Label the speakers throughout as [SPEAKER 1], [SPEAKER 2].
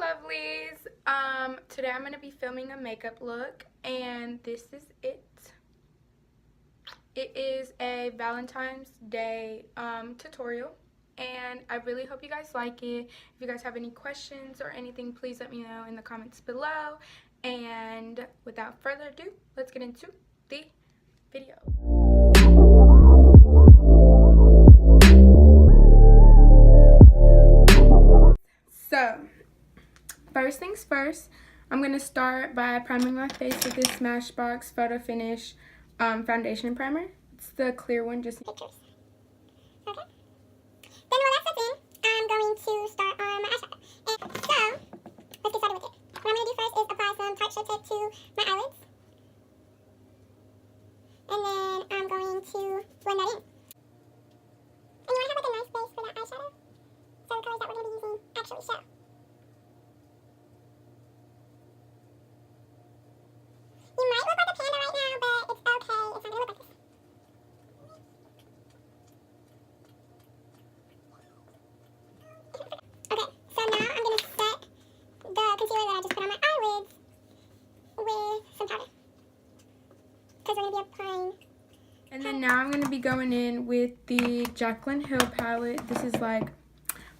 [SPEAKER 1] lovelies. Today I'm going to be filming a makeup look, and this is it. It is a Valentine's Day tutorial, and I really hope you guys like it. If you guys have any questions or anything, please let me know in the comments below. And without further ado, let's get into the video. So, first things first, I'm going to start by priming my face with this Smashbox Photo Finish foundation primer. It's the clear one, just
[SPEAKER 2] pictures. Okay. Then while that's in, I'm going to start on my eyeshadow. And so, let's get started with it. What I'm going to do first is apply some Tarte Shape Tape to my eyelids. And then I'm going to blend that in. And you want to have like a nice base for that eyeshadow, so the colors that we're going to be using actually show. You might look like a panda right now, but it's okay. It's not going to look like this. Okay, so now I'm going to set the concealer that I just put on my eyelids with some powder. Because we're going to be applying.
[SPEAKER 1] And then now I'm going to be going in with the Jaclyn Hill palette. This is like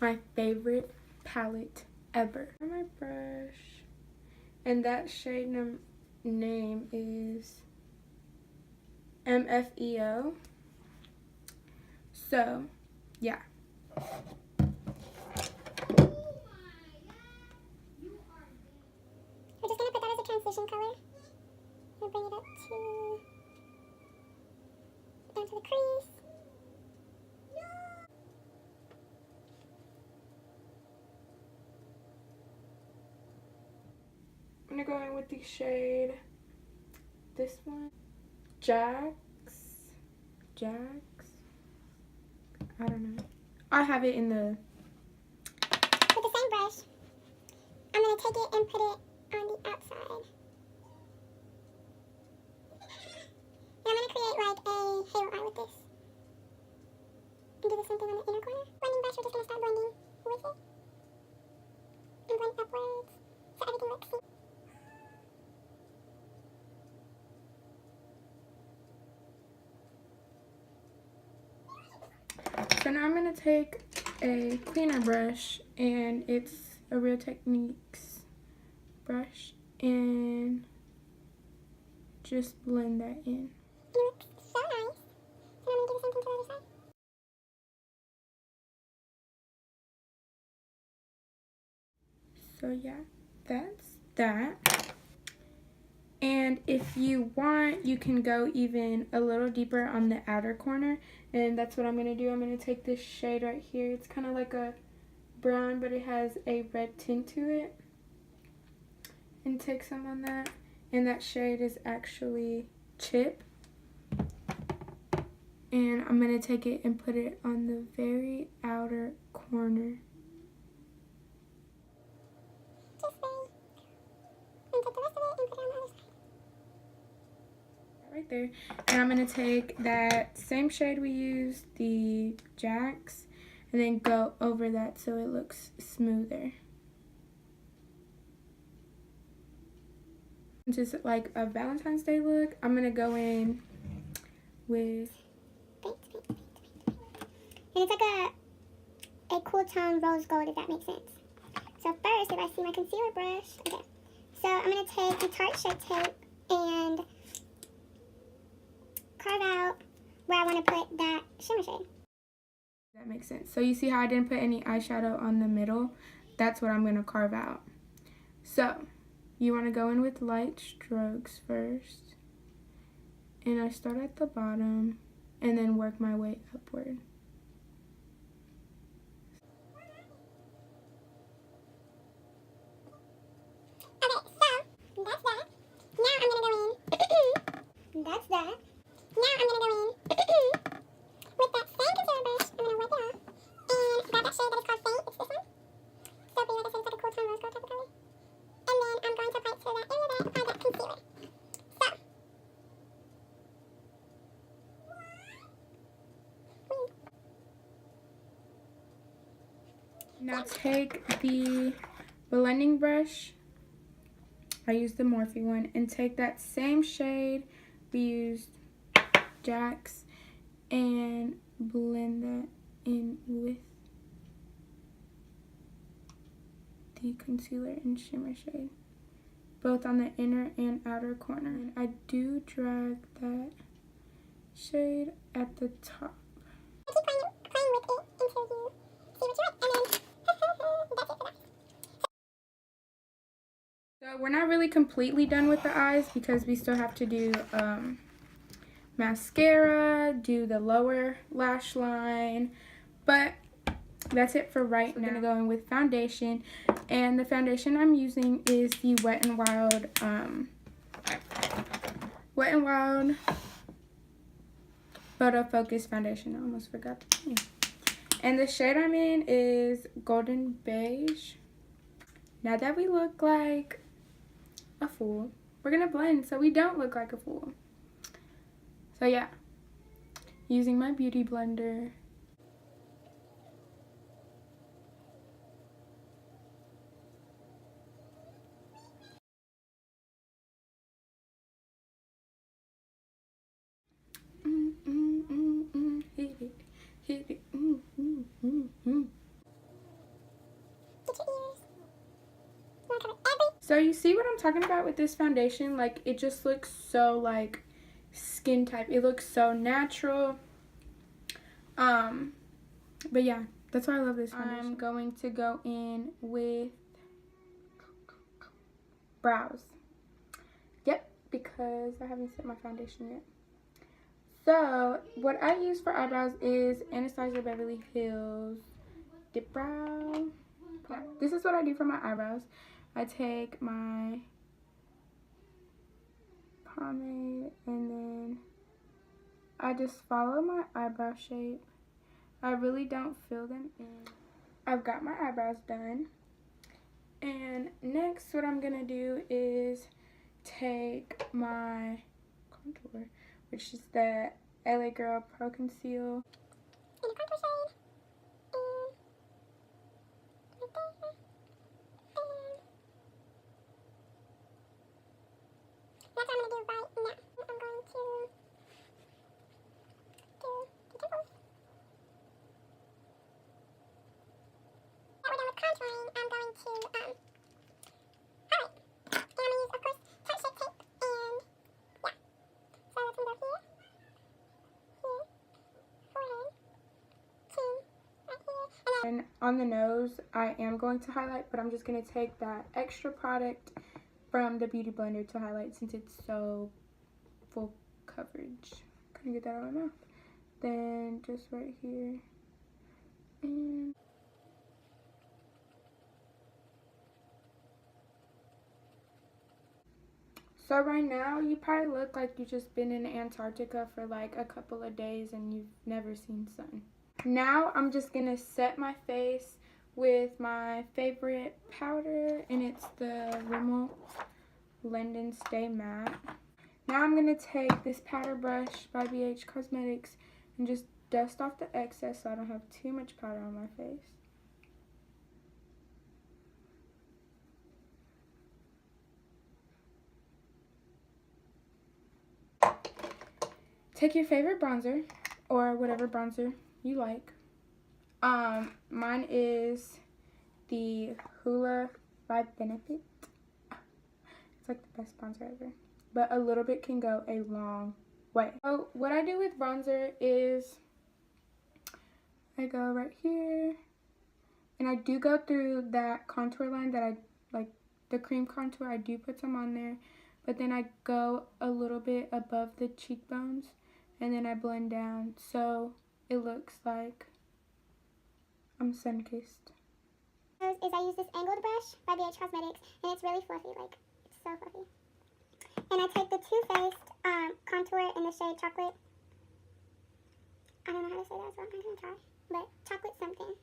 [SPEAKER 1] my favorite palette ever. My brush. And that shade name is MFEO. So, yeah.
[SPEAKER 2] We're just going to put that as a transition color. We'll bring it up to down to the crease.
[SPEAKER 1] I'm going to go in with the shade, this one, Jax, I don't know. I have it in the...
[SPEAKER 2] With the same brush, I'm going to take it and put it on the outside. And I'm going to create like a halo eye with this. And do the same thing on the inner corner. Blending brush, we're just going to start blending with it. And blend upwards so everything looks seen.
[SPEAKER 1] So now I'm going to take a cleaner brush, and it's a Real Techniques brush, and just blend that in.
[SPEAKER 2] It looks so nice. And I'm going to do the same thing to the other side.
[SPEAKER 1] So yeah, that's that. And if you want, you can go even a little deeper on the outer corner, and that's what I'm going to do. I'm going to take this shade right here. It's kind of like a brown, but it has a red tint to it, and take some on that. And that shade is actually Chip, and I'm going to take it and put it on the very outer corner.
[SPEAKER 2] Just very. And take the rest of it and put it on the other side.
[SPEAKER 1] Right there. And I'm going to take that same shade we used, the Jax, and then go over that so it looks smoother. Just like a Valentine's Day look, I'm going to go in with...
[SPEAKER 2] And it's like a cool tone rose gold, if that makes sense. So first, if I see my concealer brush, okay. So I'm going to take the Tarte Shape Tape and carve out where I want to put that shimmer shade.
[SPEAKER 1] That makes sense. So you see how I didn't put any eyeshadow on the middle? That's what I'm going to carve out. So you want to go in with light strokes first. And I start at the bottom and then work my way upward.
[SPEAKER 2] Okay, so that's that. Now I'm going to go in. That's that. Now I'm going to go in with that same concealer brush. I'm going to wipe it off. And grab that shade that is called Faint. It's this one. So be like I said, it's like a cool tone rose gold type of color. And then I'm going to apply it to that area that I applied that concealer. So.
[SPEAKER 1] Now take the blending brush. I used the Morphe one, and take that same shade we used, Jax, and blend that in with the concealer and shimmer shade, both on the inner and outer corner. And I do drag that shade at the top.
[SPEAKER 2] I keep playing with it until you see what you like, and then that's it for that.
[SPEAKER 1] So we're not really completely done with the eyes because we still have to do mascara, do the lower lash line, but that's it for right now. I'm gonna go in with foundation, and the foundation I'm using is the Wet n Wild Photo Focus foundation. I almost forgot the name. And the shade I'm in is Golden Beige. Now that we look like a fool, we're gonna blend so we don't look like a fool. So yeah, using my beauty blender. Hit it, hit it.
[SPEAKER 2] Get your ears. You want to cover every.
[SPEAKER 1] So you see what I'm talking about with this foundation? Like, it just looks so like skin type. It looks so natural. But yeah, that's why I love this foundation. I'm going to go in with brows. Yep, because I haven't set my foundation yet. So what I use for eyebrows is Anastasia Beverly Hills Dip Brow. Yeah, this is what I do for my eyebrows. I take my pomade and then I just follow my eyebrow shape. I really don't fill them in. I've got my eyebrows done. And next what I'm gonna do is take my contour, which is the LA Girl Pro Conceal.
[SPEAKER 2] In a contour shade. And right there. And that's what I'm going to do right now. I'm going to do the temples. Now we're done with contouring, I'm going to highlight. And I'm going to use, of course, Tarte Shape Tape. And yeah. So that's going to go here. Here. Forehead. Chin. Right here. And then
[SPEAKER 1] And on the nose, I am going to highlight, but I'm just going to take that extra product from the Beauty Blender to highlight since it's so full coverage. Kind of get that out of my mouth. Then just right here. And so right now, you probably look like you've just been in Antarctica for like a couple of days and you've never seen sun. Now I'm just gonna set my face with my favorite powder, and it's the Rimmel London Stay Matte. Now I'm gonna take this powder brush by BH Cosmetics and just dust off the excess so I don't have too much powder on my face. Take your favorite bronzer or whatever bronzer you like. Mine is the Hoola by Benefit. It's like the best bronzer ever, but a little bit can go a long way. So what I do with bronzer is I go right here and I do go through that contour line that I like, the cream contour. I do put some on there, but then I go a little bit above the cheekbones and then I blend down so it looks like I'm sun-kissed.
[SPEAKER 2] is I use this angled brush by BH Cosmetics, and it's really fluffy, like, it's so fluffy. And I take the Too Faced contour in the shade Chocolate. I don't know how to say that, so I'm not going to try. But Chocolate something.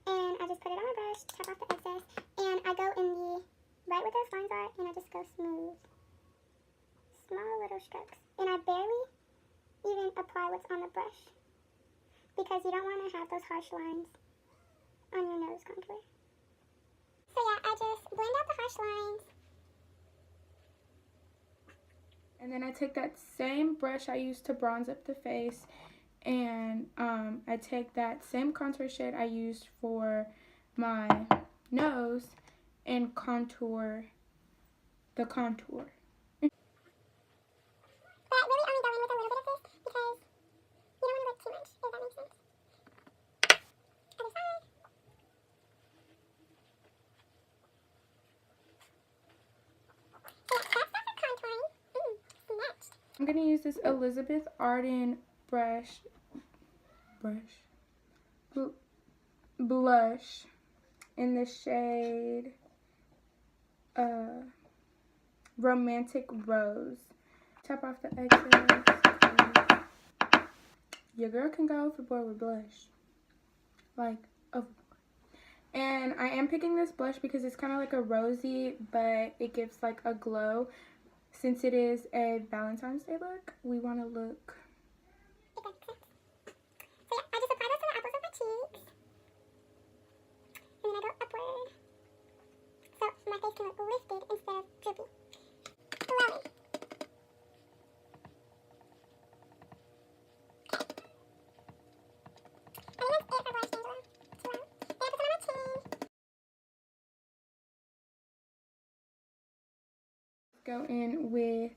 [SPEAKER 2] And I just put it on my brush, tap off the excess, and I go in the, right where those lines are, and I just go smooth. Small little strokes. And I barely even apply what's on the brush, because you don't want to have those harsh lines on your nose contour. So yeah, I just blend out the harsh lines.
[SPEAKER 1] And then I take that same brush I used to bronze up the face, and I take that same contour shade I used for my nose and contour the contour.
[SPEAKER 2] But really only go in with a little bit of this because you don't want to look too much, if that makes sense. Other side. So yeah, that's for contouring. Next.
[SPEAKER 1] I'm going to use this Elizabeth Arden blush in the shade Romantic Rose. Tap off the excess. Your girl can go overboard with blush. Like, overboard. And I am picking this blush because it's kind of like a rosy, but it gives like a glow. Since it is a Valentine's Day look, we want to look.
[SPEAKER 2] So yeah, I just apply this to the apples of my cheeks. And then I go upward. So my face can look lifted instead of droopy. Glowing. I think that's it for blush, Angela. Too loud. Then I put some on my chin.
[SPEAKER 1] Go in with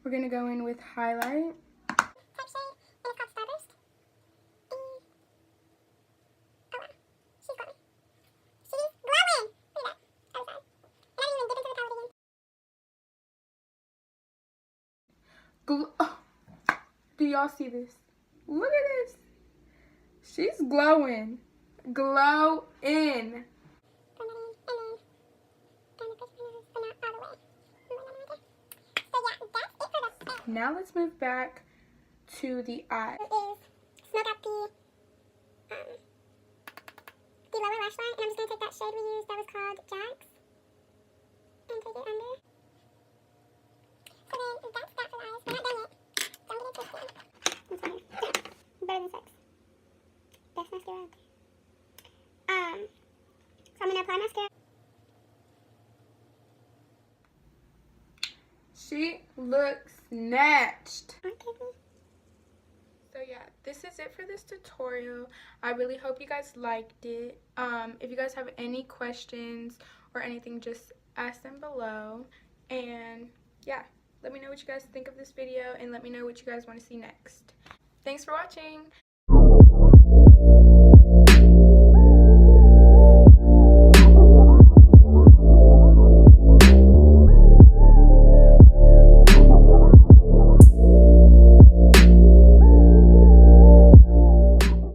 [SPEAKER 1] we're gonna go in with highlight.
[SPEAKER 2] Type shade, and it's called Starburst. Oh wow, she's glowing. She's glowing! Look at that. Other side. And I didn't even dip into the palette again.
[SPEAKER 1] Oh, do y'all see this? Look at this. She's glowing. Glow in.
[SPEAKER 2] Blend that in, and then down the bridge of my nose, but not all the way. So yeah, that's it for the face.
[SPEAKER 1] Now let's move back to the eye.
[SPEAKER 2] Is smoke out the lower lash line, and I'm just gonna take that shade we used that was called Jax and take it under. So then that's that for the eyes. We're not done yet. Don't get it twisted. I'm sorry. Better than sex. Best mascara. So I'm gonna apply mascara.
[SPEAKER 1] She looks snatched.
[SPEAKER 2] Okay.
[SPEAKER 1] So yeah, this is it for this tutorial. I really hope you guys liked it. If you guys have any questions or anything, just ask them below. And yeah, let me know what you guys think of this video, and let me know what you guys want to see next. Thanks for watching.